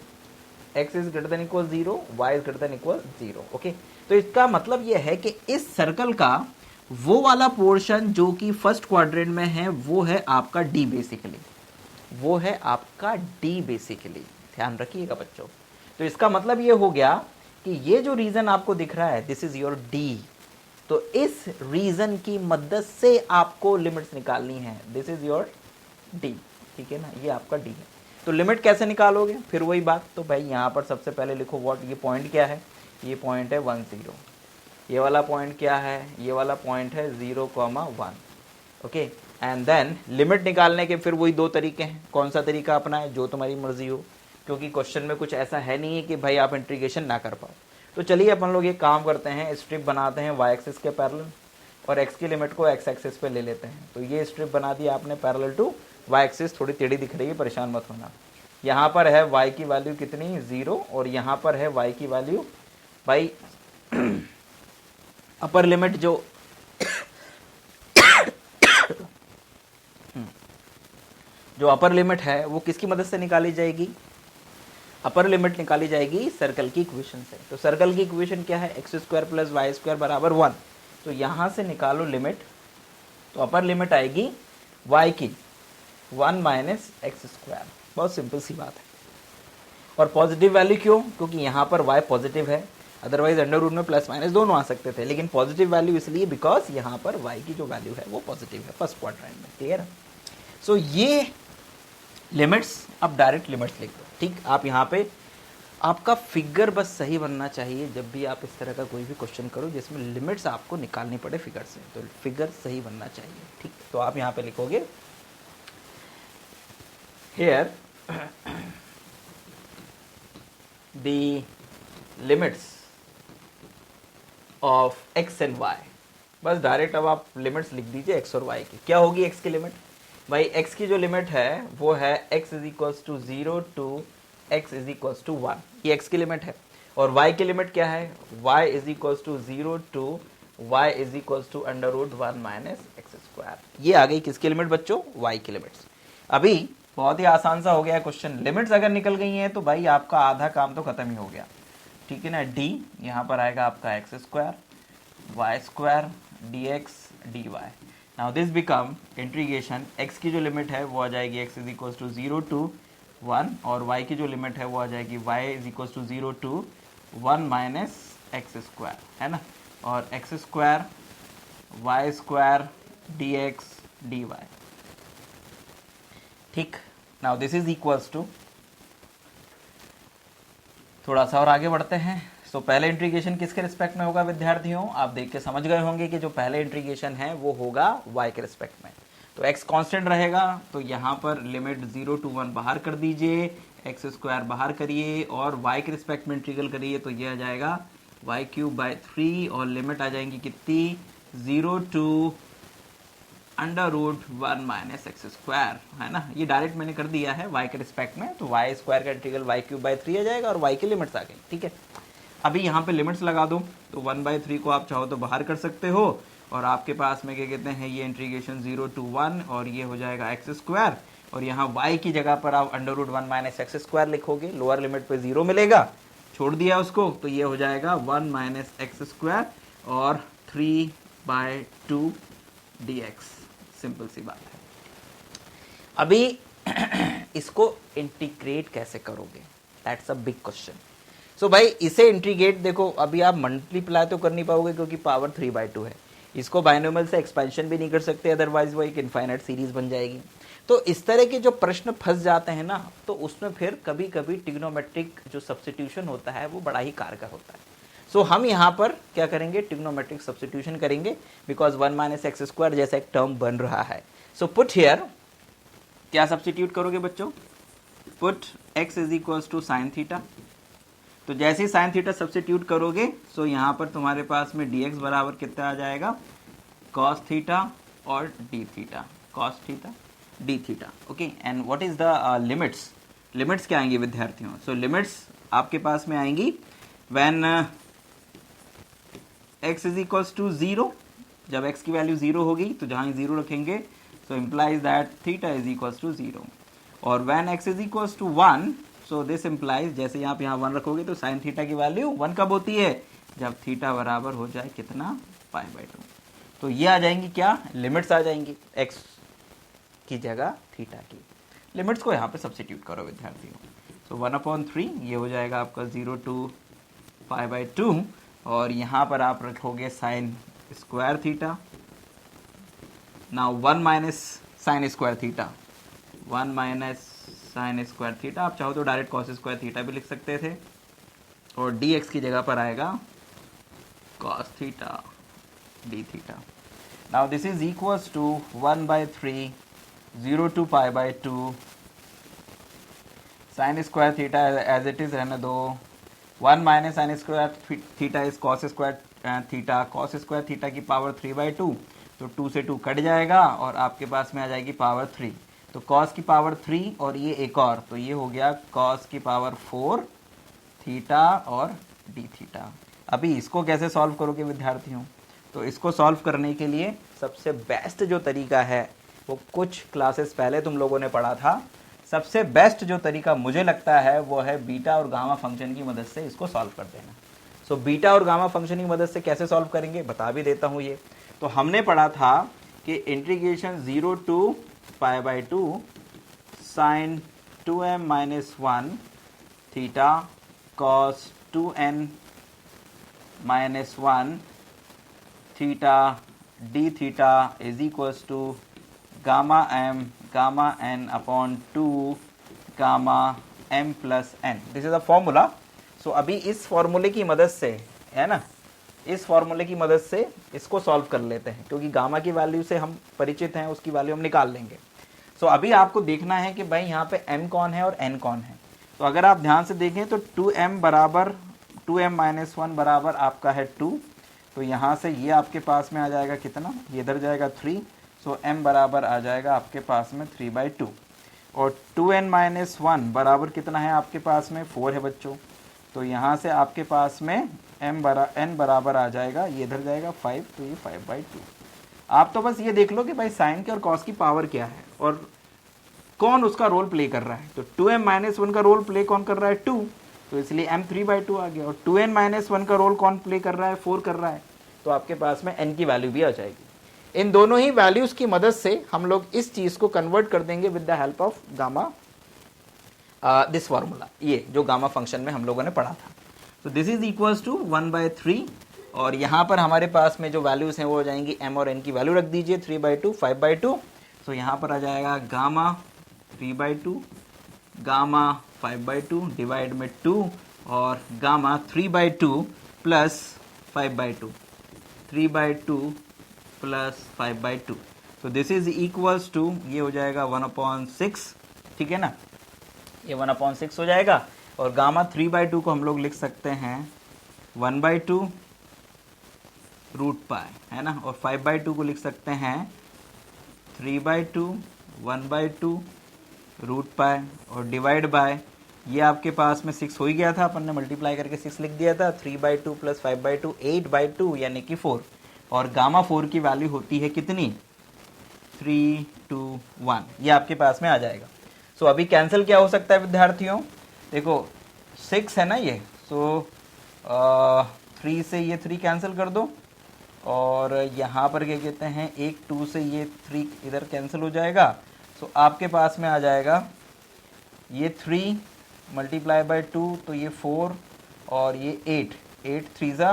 x is greater than equal 0, y is greater than equal 0। Okay, तो इसका मतलब ये है कि इस सर्कल का वो वाला पोर्शन जो कि फर्स्ट क्वाड्रेंट में है वो है आपका डी बेसिकली, वो है आपका डी बेसिकली, ध्यान रखिएगा बच्चों। तो इसका मतलब ये हो गया कि ये जो रीजन आपको दिख रहा है दिस इज योर डी, तो इस रीजन की मदद से आपको लिमिट्स निकालनी है, दिस इज योर डी, ठीक है ना, ये आपका डी है। तो लिमिट कैसे निकालोगे, फिर वही बात, तो भाई यहाँ पर सबसे पहले लिखो व्हाट, ये पॉइंट क्या है, ये पॉइंट है 1 0, ये वाला पॉइंट क्या है, ये वाला पॉइंट है 0,1, ओके। एंड देन लिमिट निकालने के फिर वही दो तरीके हैं, कौन सा तरीका अपना है, जो तुम्हारी मर्जी हो, क्योंकि क्वेश्चन में कुछ ऐसा है नहीं है कि भाई आप इंटीग्रेशन ना कर पाओ। तो चलिए अपन लोग ये काम करते हैं, स्ट्रिप बनाते हैं वाई एक्सिस के पैरेलल और एक्स की लिमिट को एक्स एक्सिस पे ले लेते हैं। तो ये स्ट्रिप बना दिया आपने पैरेलल टू वाई एक्सिस, थोड़ी टेढ़ी दिख रही है, परेशान मत होना। यहाँ पर है वाई की वैल्यू कितनी 0 और यहाँ पर है वाई की वैल्यू, भाई अपर लिमिट जो अपर लिमिट है वो किसकी मदद से निकाली जाएगी, अपर लिमिट निकाली जाएगी सर्कल की इक्वेशन से। तो सर्कल की इक्वेशन क्या है, x² + y² बराबर 1, तो यहाँ से निकालो लिमिट, तो अपर लिमिट आएगी y की 1 - x², बहुत सिंपल सी बात है। और पॉजिटिव वैल्यू क्यों, क्योंकि यहाँ पर y पॉजिटिव है, अदरवाइज अंडर रूट में प्लस माइनस दोनों आ सकते थे, लेकिन पॉजिटिव वैल्यू इसलिए बिकॉज यहाँ पर y की जो वैल्यू है वो पॉजिटिव है फर्स्ट क्वाड्रेंट में, क्लियर है। सो ये लिमिट्स, अब डायरेक्ट लिमिट्स लिख दो, ठीक। आप यहाँ पे आपका फिगर बस सही बनना चाहिए, जब भी आप इस तरह का कोई भी क्वेश्चन करो जिसमें लिमिट्स आपको निकालनी पड़े फिगर से, तो फिगर सही बनना चाहिए, ठीक। तो आप यहाँ पे लिखोगे here the limits of x and y, बस डायरेक्ट अब आप लिमिट्स लिख दीजिए x और y की। क्या होगी x की लिमिट, भाई x की जो लिमिट है वो है x = 0 to x = 1, ये x की लिमिट है। और y की लिमिट क्या है, y = 0 to y = √1 - x², ये आ गई किसकी लिमिट बच्चों, y की लिमिट्स। अभी बहुत ही आसान सा हो गया क्वेश्चन, लिमिट्स अगर निकल गई हैं तो भाई आपका आधा काम तो खत्म ही हो गया, ठीक है ना। d यहाँ पर आएगा आपका x² y² dx dy। Now this become integration, x की जो लिमिट है वो आ जाएगी x = 0 to 1 और y की जो लिमिट है वो आ जाएगी y = 0 to 1 - x², है ना, और x² y² dx dy, ठीक। Now this is equals to, थोड़ा सा और आगे बढ़ते हैं। सो पहले इंटीग्रेशन किसके रिस्पेक्ट में होगा विद्यार्थियों, आप देख के समझ गए होंगे कि जो पहले इंटीग्रेशन है वो होगा y के रिस्पेक्ट में। तो x कांस्टेंट रहेगा, तो यहाँ पर लिमिट 0 to 1 बाहर कर दीजिए, x² बाहर करिए और y के रिस्पेक्ट में इंटीग्रल करिए, तो ये आ जाएगा y³/3 और लिमिट आ जाएंगी कितनी 0 to √1 - x², है ना। ये डायरेक्ट मैंने कर दिया है y के रिस्पेक्ट में, तो y² का इंटीग्रल y³/3 आ जाएगा और y की लिमिट्स आ गई, ठीक है। अभी यहाँ पे लिमिट्स लगा दो, तो 1/3 को आप चाहो तो बाहर कर सकते हो और आपके पास में क्या कहते हैं, ये इंटीग्रेशन 0 to 1 और ये हो जाएगा x², और यहाँ y की जगह पर आप √1 - x² लिखोगे, लोअर लिमिट पे 0 मिलेगा, छोड़ दिया उसको, तो ये हो जाएगा 1 - x² और 3/2 dx, सिंपल सी बात है। अभी इसको इंटीग्रेट कैसे करोगे, दैट्स अ बिग क्वेश्चन। सो भाई इसे इंटीग्रेट देखो, अभी आप मल्टीप्लाई तो कर नहीं पाओगे क्योंकि पावर 3/2 है, इसको बाइनोमियल से एक्सपेंशन भी नहीं कर सकते, अदरवाइज वो एक इनफाइनाइट सीरीज बन जाएगी। तो इस तरह के जो प्रश्न फंस जाते हैं ना, तो उसमें फिर कभी कभी ट्रिग्नोमेट्रिक जो सब्स्टिट्यूशन होता है वो बड़ा ही कारगर होता है। सो हम यहाँ पर क्या करेंगे, ट्रिग्नोमेट्रिक सब्स्टिट्यूशन करेंगे, बिकॉज 1 - x² जैसा एक टर्म बन रहा है। सो पुट हियर, क्या सब्स्टिट्यूट करोगे बच्चों, पुट x = sin थीटा, तो जैसे ही sin थीटा सब्स्टिट्यूट करोगे, सो यहाँ पर तुम्हारे पास में dx बराबर कितना आ जाएगा, cos थीटा और d theta, cos theta d theta, okay. And what is the limits, limits क्या आएंगी विद्यार्थियों, सो लिमिट्स आपके पास में आएंगी व्हेन x = 0, जब x की वैल्यू 0 होगी तो जहाँ 0 रखेंगे, सो इम्प्लाइज दैट थीटा = 0, और when x = 1, so this implies, जैसे आप यहाँ 1 रखोगे तो साइन थीटा की वैल्यू 1 कब होती है, जब थीटा बराबर हो जाए कितना, π/2। तो ये आ जाएंगी क्या, लिमिट्स आ जाएंगी x की जगह थीटा की। लिमिट्स को यहाँ पे सब्स्टिट्यूट करो विद्यार्थियों। तो 1/3 ये हो जाएगा आपका 0 to π/2 और यहाँ पर आप रखोगे sign square theta. Now 1 minus sine square theta, 1 minus sine square theta, आप चाहो तो डायरेक्ट कॉस स्क्वायर थीटा भी लिख सकते थे, और dx की जगह पर आएगा cos theta d theta. Now this is equals to 1/3 0 to π/2 sine square theta as it is रहने दो, 1 minus sine square theta is cos square theta, cos square theta की पावर 3/2, तो 2 से 2 कट जाएगा और आपके पास में आ जाएगी पावर 3। तो कॉस की पावर 3 और ये एक और, तो ये हो गया कॉस की पावर 4 थीटा और डी थीटा। अभी इसको कैसे सॉल्व करोगे विद्यार्थियों? तो इसको सॉल्व करने के लिए सबसे बेस्ट जो तरीका है वो कुछ क्लासेस पहले तुम लोगों ने पढ़ा था। सबसे बेस्ट जो तरीका मुझे लगता है वो है बीटा और गामा फंक्शन की मदद से इसको सॉल्व कर देना। सो बीटा और गामा फंक्शन की मदद से कैसे सॉल्व करेंगे बता भी देता हूँ। ये तो हमने पढ़ा था कि integration 0 to π/2 sine 2m - 1 theta cos 2n - 1 theta d theta is equals to gamma m gamma n upon 2 gamma m plus n। This is a formula. So अभी इस फॉर्मूले की मदद से, है ना, इस फॉर्मूले की मदद से इसको सॉल्व कर लेते हैं, क्योंकि गामा की वैल्यू से हम परिचित हैं, उसकी वैल्यू हम निकाल लेंगे। सो अभी आपको देखना है कि भाई यहाँ पे m कौन है और n कौन है। तो अगर आप ध्यान से देखें तो 2m बराबर 2m - 1 बराबर आपका है 2, तो यहाँ से ये आपके पास में आ जाएगा कितना, ये इधर जाएगा 3, सो m बराबर आ जाएगा आपके पास में 3/2 और 2n - 1 बराबर कितना है आपके पास में 4 है बच्चों। तो यहाँ से आपके पास में n बराबर आ जाएगा, ये इधर जाएगा 5, तो ये 5/2। आप तो बस ये देख लो कि भाई साइन की और कॉस की पावर क्या है और कौन उसका रोल प्ले कर रहा है। तो 2m - 1 का रोल प्ले कौन कर रहा है, 2, तो इसलिए m 3/2 आ गया। और 2n - 1 का रोल कौन प्ले कर रहा है, 4 कर रहा है, तो आपके पास में n की वैल्यू भी आ जाएगी। इन दोनों ही वैल्यूज की मदद से हम लोग इस चीज को कन्वर्ट कर देंगे with the help of gamma, this formula, ये जो गामा फंक्शन में हम लोगों ने पढ़ा था। तो दिस इज इक्वल्स टू 1/3 और यहाँ पर हमारे पास में जो वैल्यूज हैं वो हो जाएंगी m और n की वैल्यू रख दीजिए, 3/2 5/2। तो यहाँ पर आ जाएगा गामा 3/2 गामा 5/2 डिवाइड में 2 और गामा 3/2 प्लस 5/2 3/2 प्लस 5/2। तो दिस इज इक्वल्स टू, ये हो जाएगा 1/6, ठीक है ना, ये 1/6 हो जाएगा। और गामा 3/2 को हम लोग लिख सकते हैं 1/2 रूट पाई, है ना, और 5/2 को लिख सकते हैं 3/2 1/2 रूट पाई और डिवाइड बाय, ये आपके पास में 6 हो ही गया था, अपन ने मल्टीप्लाई करके 6 लिख दिया था, 3/2 प्लस 5/2 8/2 यानी कि 4। और गामा 4 की वैल्यू होती है कितनी, 3 2 1, ये आपके पास में आ जाएगा। सो अभी कैंसिल क्या हो सकता है विद्यार्थियों, देखो 6 है ना ये, सो 3 से ये 3 कैंसिल कर दो और यहाँ पर क्या कहते हैं, 1 2 से ये 3 इधर कैंसिल हो जाएगा। सो आपके पास में आ जाएगा ये 3 मल्टीप्लाई बाय 2, तो ये 4 और ये 8 3 ज़ा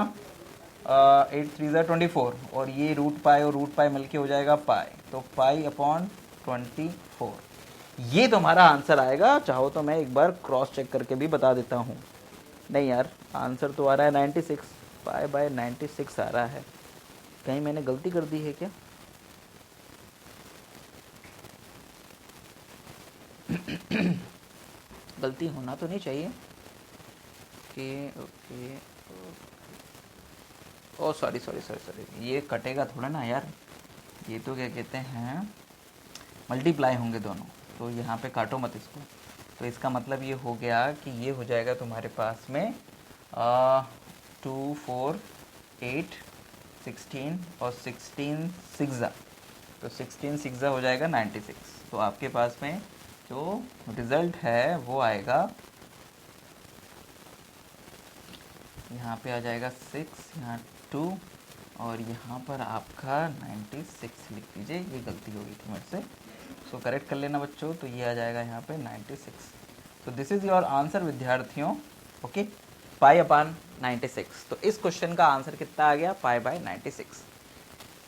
24 और ये रूट पाई और रूट पाई मिलके हो जाएगा पाई, तो π/24। ये तुम्हारा आंसर आएगा। चाहो तो मैं एक बार क्रॉस चेक करके भी बता देता हूँ। नहीं यार, आंसर तो आ रहा है 96, π/96 आ रहा है। कहीं मैंने गलती कर दी है क्या? गलती होना तो नहीं चाहिए। ओके ओ सॉरी, ये कटेगा थोड़ा ना यार, ये तो क्या कहते हैं मल्टीप्लाई होंगे दोनों, तो यहाँ पे काटो मत इसको। तो इसका मतलब ये हो गया कि ये हो जाएगा तुम्हारे पास में 2 4 8 16 और 16 6 ज़ा, तो 16 6 ज़ा हो जाएगा 96। तो आपके पास में जो रिज़ल्ट है वो आएगा, यहाँ पे आ जाएगा 6, यहाँ 2 और यहाँ पर आपका 96 लिख दीजिए, ये गलती हो गई थी मेरे से, सो करेक्ट कर लेना बच्चों। तो ये आ जाएगा यहाँ पे 96। तो दिस इज़ योर आंसर विद्यार्थियों, ओके, पाई अपान 96। तो इस क्वेश्चन का आंसर कितना आ गया, पाई बाय 96।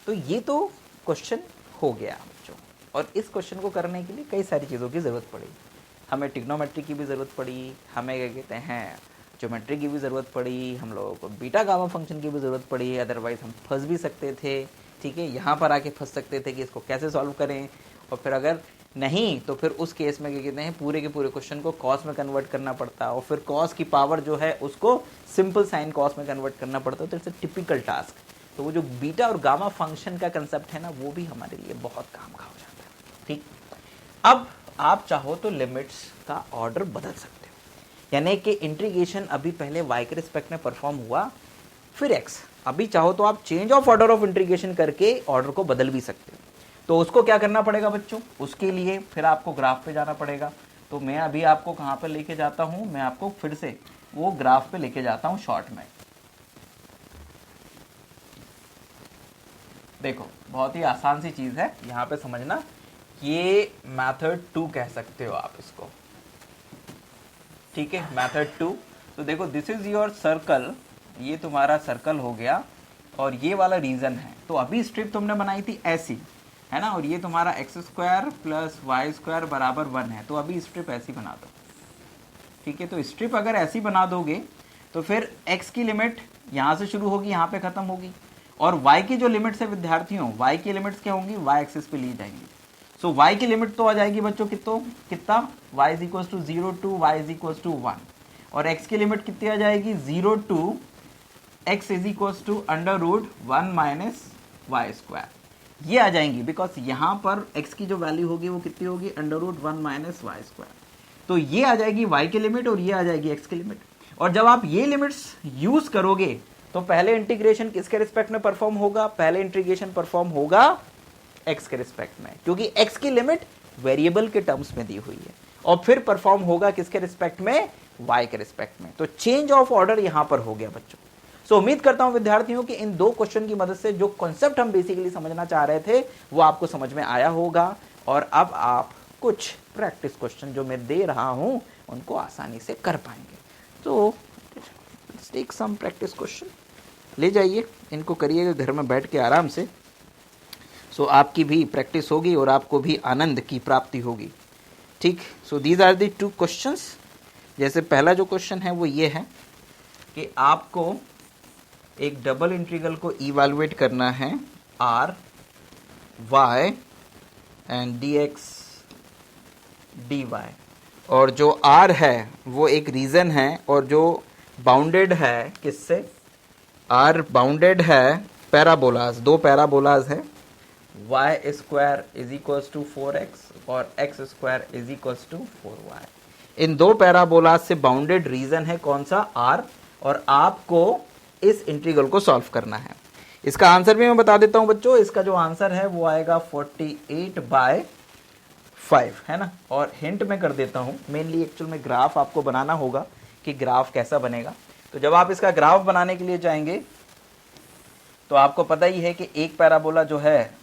तो ये तो क्वेश्चन हो गया बच्चों। और इस क्वेश्चन को करने के लिए कई सारी चीज़ों की ज़रूरत पड़ी। हमें ट्रिग्नोमेट्री की भी ज़रूरत पड़ी, हमें क्या कहते हैं ज्योमेट्री की भी ज़रूरत पड़ी, हम लोगों को बीटा गामा फंक्शन की भी ज़रूरत पड़ी, अदरवाइज़ हम फंस भी सकते थे। ठीक है, यहाँ पर आके फंस सकते थे कि इसको कैसे सॉल्व करें, और फिर अगर नहीं तो फिर उस केस में क्या कहते हैं पूरे के पूरे क्वेश्चन को कॉस में कन्वर्ट करना पड़ता, और फिर कॉस की पावर जो है उसको सिंपल साइन कॉस में कन्वर्ट करना पड़ता। तो इट्स अ टिपिकल टास्क। तो वो जो बीटा और गामा फंक्शन का कंसेप्ट है ना, वो भी हमारे लिए बहुत काम का हो जाता है। ठीक, अब आप चाहो तो लिमिट्स का ऑर्डर बदल सकते हो, यानी कि इंटीग्रेशन अभी पहले y के रिस्पेक्ट में परफॉर्म हुआ, फिर x, अभी चाहो तो आप change of order of integration करके ऑर्डर को बदल भी सकते हो। तो उसको क्या करना पड़ेगा बच्चों, उसके लिए फिर आपको ग्राफ पे जाना पड़ेगा। तो मैं अभी आपको कहाँ पे लेके जाता हूँ, मैं आपको फिर से वो ग्राफ पे लेके जाता हूँ शॉर्ट में। देखो बहुत ही आसान सी चीज़ है, यहाँ पे समझना, ये मेथड 2 कह सकते हो आप इसको। ठीक है, मेथड 2। तो देखो दिस इज योर सर्कल, ये तुम्हारा सर्कल हो गया, और ये वाला रीजन है। तो अभी स्ट्रिप तुमने बनाई थी ऐसी, है ना, और ये तुम्हारा x square plus y square बराबर 1 है। तो अभी स्ट्रिप ऐसी बना दो। ठीक है, तो स्ट्रिप अगर ऐसी बना दोगे तो फिर x की लिमिट यहाँ से शुरू होगी, यहाँ पे खत्म होगी, और y की जो लिमिट्स है विद्यार्थियों, y की लिमिट्स क्या होंगी, y एक्सिस पे ली जाएंगी। सो y की लिमिट तो आ जाएगी बच्चों कितना, y is equal to 0 to y is equal to 1, और x की लिमिट कितनी आ जाएगी, 0 to x is equal to under root 1 minus y square, ये आ जाएंगी। बिकॉज यहाँ पर x की जो वैल्यू होगी वो कितनी होगी, under root 1 minus y square. तो ये आ जाएगी y की लिमिट और ये आ जाएगी x की लिमिट। और जब आप ये लिमिट्स यूज करोगे तो पहले इंटीग्रेशन किसके रिस्पेक्ट में परफॉर्म होगा, पहले इंटीग्रेशन परफॉर्म होगा x के रिस्पेक्ट में, क्योंकि x की लिमिट वेरिएबल के टर्म्स में दी हुई है, और फिर परफॉर्म होगा किसके रिस्पेक्ट में, y के रिस्पेक्ट में। तो चेंज ऑफ ऑर्डर यहां पर हो गया बच्चों। सो उम्मीद करता हूं विद्यार्थियों कि इन दो क्वेश्चन की मदद से जो कॉन्सेप्ट हम बेसिकली समझना चाह रहे थे वो आपको समझ में आया होगा, और अब आप कुछ प्रैक्टिस क्वेश्चन जो मैं दे रहा हूं उनको आसानी से कर पाएंगे। तो टेक सम प्रैक्टिस क्वेश्चन, ले जाइए, इनको करिएगा घर में बैठ के आराम से। सो आपकी भी प्रैक्टिस होगी और आपको भी आनंद की प्राप्ति होगी। ठीक, so these are the 2 questions. जैसे पहला जो क्वेश्चन है वो ये है कि आपको एक डबल इंटीग्रल को इवैल्यूएट करना है r y and dx dy, और जो r है वो एक रीजन है, और जो बाउंडेड है किससे, r बाउंडेड है पैराबोलाज, 2 पैराबोलाज है, y square is equals to 4x और x square is equals to 4y। इन 2 पैराबोलाज से बाउंडेड रीजन है कौन सा, r, और आपको इस इंटीग्रल को सॉल्व करना है। इसका आंसर भी मैं बता देता हूं बच्चों, इसका जो आंसर है वो आएगा 48/5, है ना। और हिंट में कर देता हूं, मेनली एक्चुअल में ग्राफ आपको बनाना होगा कि ग्राफ कैसा बनेगा। तो जब आप इसका ग्राफ बनाने के लिए जाएंगे तो आपको पता ही है कि एक पैराबोला जो है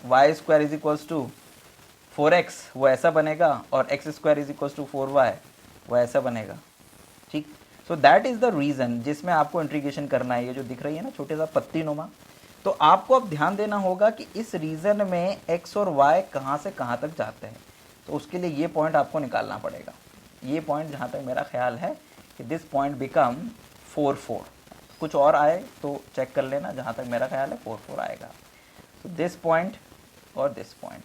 y square is equals to 4x वो ऐसा बनेगा, और x square is equals to 4y वो ऐसा बनेगा। ठीक, so that is the region जिसमें आपको इंटीग्रेशन करना है। ये जो दिख रही है ना छोटे सा पत्ती नुमा, तो आपको अब ध्यान देना होगा कि इस रीजन में x और y कहाँ से कहाँ तक जाते हैं। तो उसके लिए ये पॉइंट आपको निकालना पड़ेगा। ये पॉइंट जहाँ तक मेरा ख्याल है कि दिस पॉइंट बिकम 4 कुछ और आए तो चेक कर लेना, जहाँ तक मेरा ख्याल है 4 आएगा। तो दिस पॉइंट और दिस पॉइंट।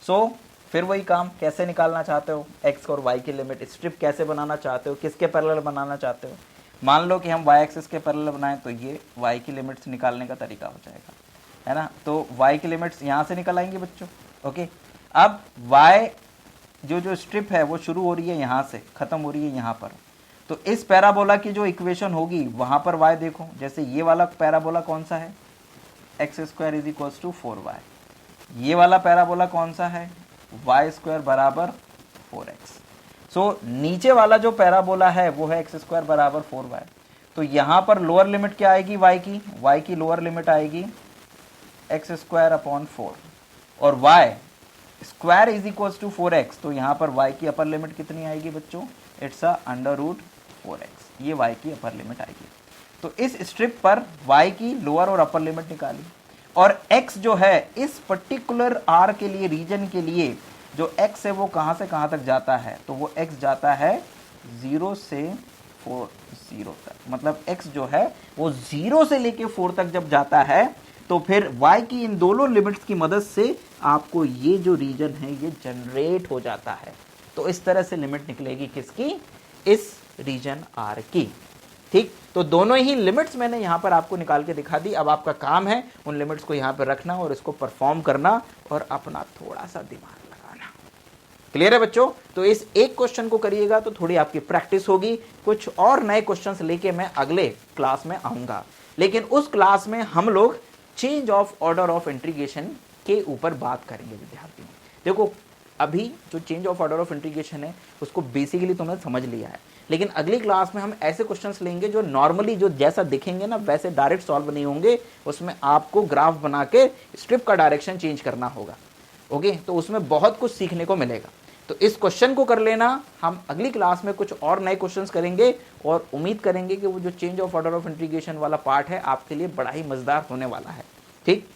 सो फिर वही काम, कैसे निकालना चाहते हो x और y की लिमिट, स्ट्रिप कैसे बनाना चाहते हो, किसके पैरेलल बनाना चाहते हो। मान लो कि हम y एक्सिस के पैरेलल बनाएं तो ये y की लिमिट्स निकालने का तरीका हो जाएगा, है ना। तो y की लिमिट्स यहाँ से निकल आएंगी बच्चों। ओके, अब y जो स्ट्रिप है वो शुरू हो रही है यहाँ से, खत्म हो रही है यहाँ पर। तो इस पैराबोला की जो इक्वेशन होगी वहाँ पर y देखो, जैसे ये वाला पैराबोला कौन सा है, x square is equals to 4y। ये वाला पैराबोला कौन सा है, वाई स्क्वायर बराबर 4x। सो नीचे वाला जो पैराबोला है वो है एक्स स्क्वायर बराबर 4y। तो यहां पर लोअर लिमिट क्या आएगी y की लोअर लिमिट आएगी एक्स स्क्वायर अपॉन 4 और y square is equal to 4x, तो यहां पर y की अपर लिमिट कितनी आएगी बच्चों, it's a under root 4x, ये y की अपर लिमिट आएगी। तो इस स्ट्रिप पर y की लोअर और अपर लिमिट निकाली और x जो है इस पर्टिकुलर r के लिए, रीजन के लिए जो x है वो कहां से कहां तक जाता है, तो वो x जाता है 0 से 4 0 तक, मतलब x जो है वो 0 से लेके 4 तक जब जाता है तो फिर y की इन दोनों लिमिट्स की मदद से आपको ये जो रीजन है ये जनरेट हो जाता है। तो इस तरह से लिमिट निकलेगी किसकी, इस रीजन R की। ठीक, तो दोनों ही लिमिट्स मैंने यहां पर आपको निकाल के दिखा दी। अब आपका काम है उन लिमिट्स को यहां पर रखना और इसको परफॉर्म करना और अपना थोड़ा सा दिमाग लगाना। क्लियर है बच्चों? तो इस एक क्वेश्चन को करिएगा तो थोड़ी आपकी प्रैक्टिस होगी। कुछ और नए क्वेश्चंस लेके मैं अगले क्लास में आऊंगा, लेकिन उस क्लास में हम लोग change of order of integration के ऊपर बात करेंगे विद्यार्थियों। देखो अभी जो change of order of integration है उसको बेसिकली तुमने समझ लिया है, लेकिन अगली क्लास में हम ऐसे क्वेश्चंस लेंगे जो नॉर्मली जो जैसा दिखेंगे ना वैसे डायरेक्ट सॉल्व नहीं होंगे, उसमें आपको ग्राफ बना के स्ट्रिप का डायरेक्शन चेंज करना होगा। ओके, तो उसमें बहुत कुछ सीखने को मिलेगा। तो इस क्वेश्चन को कर लेना, हम अगली क्लास में कुछ और नए क्वेश्चंस करेंगे और उम्मीद करेंगे कि वो जो change of order of integration वाला पार्ट है आपके लिए बड़ा ही मजेदार होने वाला है। ठीक,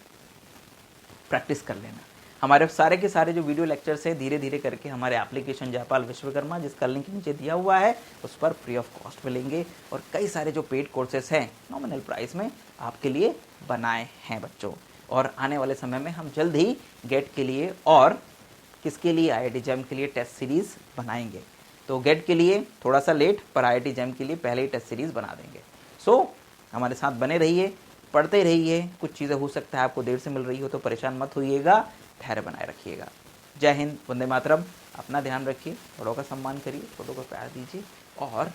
प्रैक्टिस कर लेना। हमारे सारे के सारे जो वीडियो लेक्चर्स है धीरे धीरे करके हमारे एप्लीकेशन जयपाल विश्वकर्मा, जिसका लिंक नीचे दिया हुआ है, उस पर फ्री ऑफ कॉस्ट मिलेंगे और कई सारे जो पेड कोर्सेस हैं नॉमिनल प्राइस में आपके लिए बनाए हैं बच्चों। और आने वाले समय में हम जल्द ही गेट के लिए और किसके लिए, IIT JEM के लिए टेस्ट सीरीज बनाएंगे। तो गेट के लिए थोड़ा सा लेट, पर IIT JEM के लिए पहले ही टेस्ट सीरीज बना देंगे। सो हमारे साथ बने रहिए, पढ़ते रहिए। कुछ चीज़ें हो सकता है आपको देर से मिल रही हो तो परेशान मत होइएगा, धैर्य बनाए रखिएगा। जय हिंद, वंदे मातरम। अपना ध्यान रखिए, बड़ों का सम्मान करिए, छोटों को प्यार दीजिए और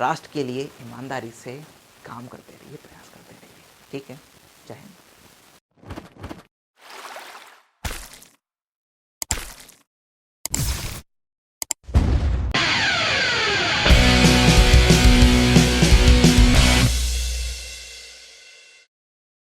राष्ट्र के लिए ईमानदारी से काम करते रहिए, प्रयास करते रहिए। ठीक है, जय हिंद।